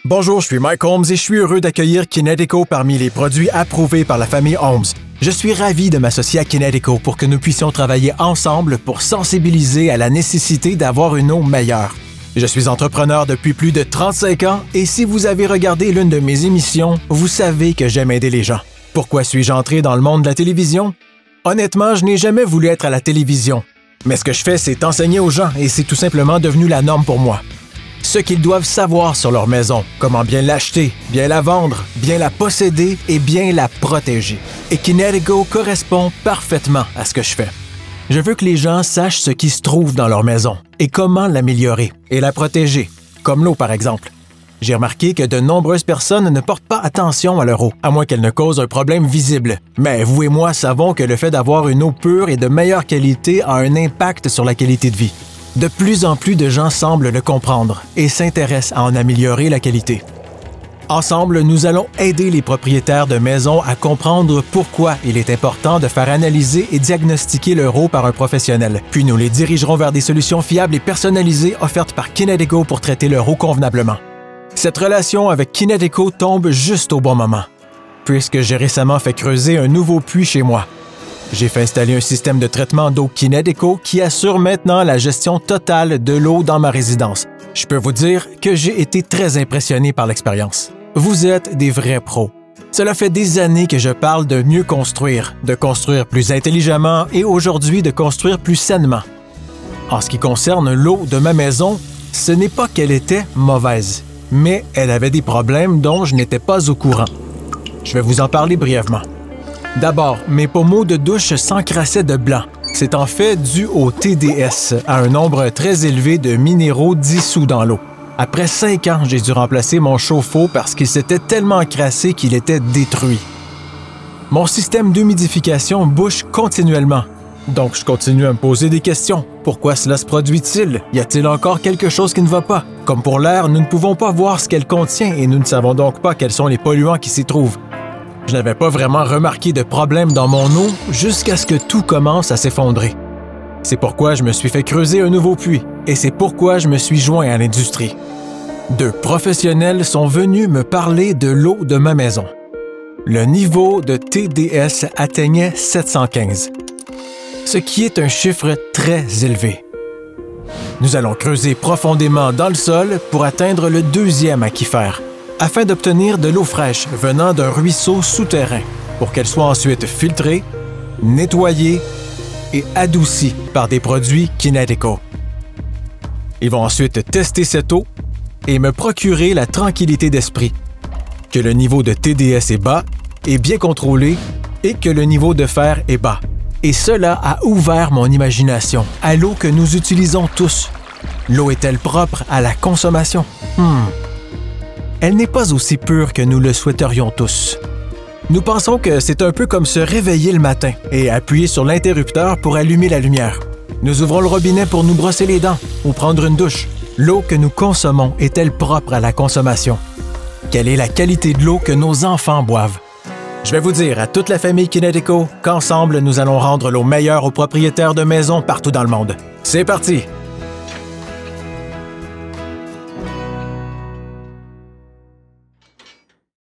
Bonjour, je suis Mike Holmes et je suis heureux d'accueillir Kinetico parmi les produits approuvés par la famille Holmes. Je suis ravi de m'associer à Kinetico pour que nous puissions travailler ensemble pour sensibiliser à la nécessité d'avoir une eau meilleure. Je suis entrepreneur depuis plus de 35 ans et si vous avez regardé l'une de mes émissions, vous savez que j'aime aider les gens. Pourquoi suis-je entré dans le monde de la télévision? Honnêtement, je n'ai jamais voulu être à la télévision. Mais ce que je fais, c'est enseigner aux gens et c'est tout simplement devenu la norme pour moi. Ce qu'ils doivent savoir sur leur maison, comment bien l'acheter, bien la vendre, bien la posséder et bien la protéger. Et Kinetico correspond parfaitement à ce que je fais. Je veux que les gens sachent ce qui se trouve dans leur maison et comment l'améliorer et la protéger, comme l'eau par exemple. J'ai remarqué que de nombreuses personnes ne portent pas attention à leur eau, à moins qu'elle ne cause un problème visible. Mais vous et moi savons que le fait d'avoir une eau pure et de meilleure qualité a un impact sur la qualité de vie. De plus en plus de gens semblent le comprendre et s'intéressent à en améliorer la qualité. Ensemble, nous allons aider les propriétaires de maisons à comprendre pourquoi il est important de faire analyser et diagnostiquer leur eau par un professionnel. Puis nous les dirigerons vers des solutions fiables et personnalisées offertes par Kinetico pour traiter leur eau convenablement. Cette relation avec Kinetico tombe juste au bon moment, puisque j'ai récemment fait creuser un nouveau puits chez moi. J'ai fait installer un système de traitement d'eau Kinetico qui assure maintenant la gestion totale de l'eau dans ma résidence. Je peux vous dire que j'ai été très impressionné par l'expérience. Vous êtes des vrais pros. Cela fait des années que je parle de mieux construire, de construire plus intelligemment et aujourd'hui de construire plus sainement. En ce qui concerne l'eau de ma maison, ce n'est pas qu'elle était mauvaise, mais elle avait des problèmes dont je n'étais pas au courant. Je vais vous en parler brièvement. D'abord, mes pommeaux de douche s'encrassaient de blanc. C'est en fait dû au TDS, à un nombre très élevé de minéraux dissous dans l'eau. Après 5 ans, j'ai dû remplacer mon chauffe-eau parce qu'il s'était tellement encrassé qu'il était détruit. Mon système d'humidification bouche continuellement. Donc, je continue à me poser des questions. Pourquoi cela se produit-il? Y a-t-il encore quelque chose qui ne va pas? Comme pour l'air, nous ne pouvons pas voir ce qu'elle contient et nous ne savons donc pas quels sont les polluants qui s'y trouvent. Je n'avais pas vraiment remarqué de problème dans mon eau jusqu'à ce que tout commence à s'effondrer. C'est pourquoi je me suis fait creuser un nouveau puits et c'est pourquoi je me suis joint à l'industrie. 2 professionnels sont venus me parler de l'eau de ma maison. Le niveau de TDS atteignait 715, ce qui est un chiffre très élevé. Nous allons creuser profondément dans le sol pour atteindre le 2e aquifère, afin d'obtenir de l'eau fraîche venant d'un ruisseau souterrain pour qu'elle soit ensuite filtrée, nettoyée et adoucie par des produits Kinetico. Ils vont ensuite tester cette eau et me procurer la tranquillité d'esprit, que le niveau de TDS est bas et bien contrôlé et que le niveau de fer est bas. Et cela a ouvert mon imagination à l'eau que nous utilisons tous. L'eau est-elle propre à la consommation? Elle n'est pas aussi pure que nous le souhaiterions tous. Nous pensons que c'est un peu comme se réveiller le matin et appuyer sur l'interrupteur pour allumer la lumière. Nous ouvrons le robinet pour nous brosser les dents ou prendre une douche. L'eau que nous consommons est-elle propre à la consommation? Quelle est la qualité de l'eau que nos enfants boivent? Je vais vous dire à toute la famille Kinetico qu'ensemble, nous allons rendre l'eau meilleure aux propriétaires de maisons partout dans le monde. C'est parti!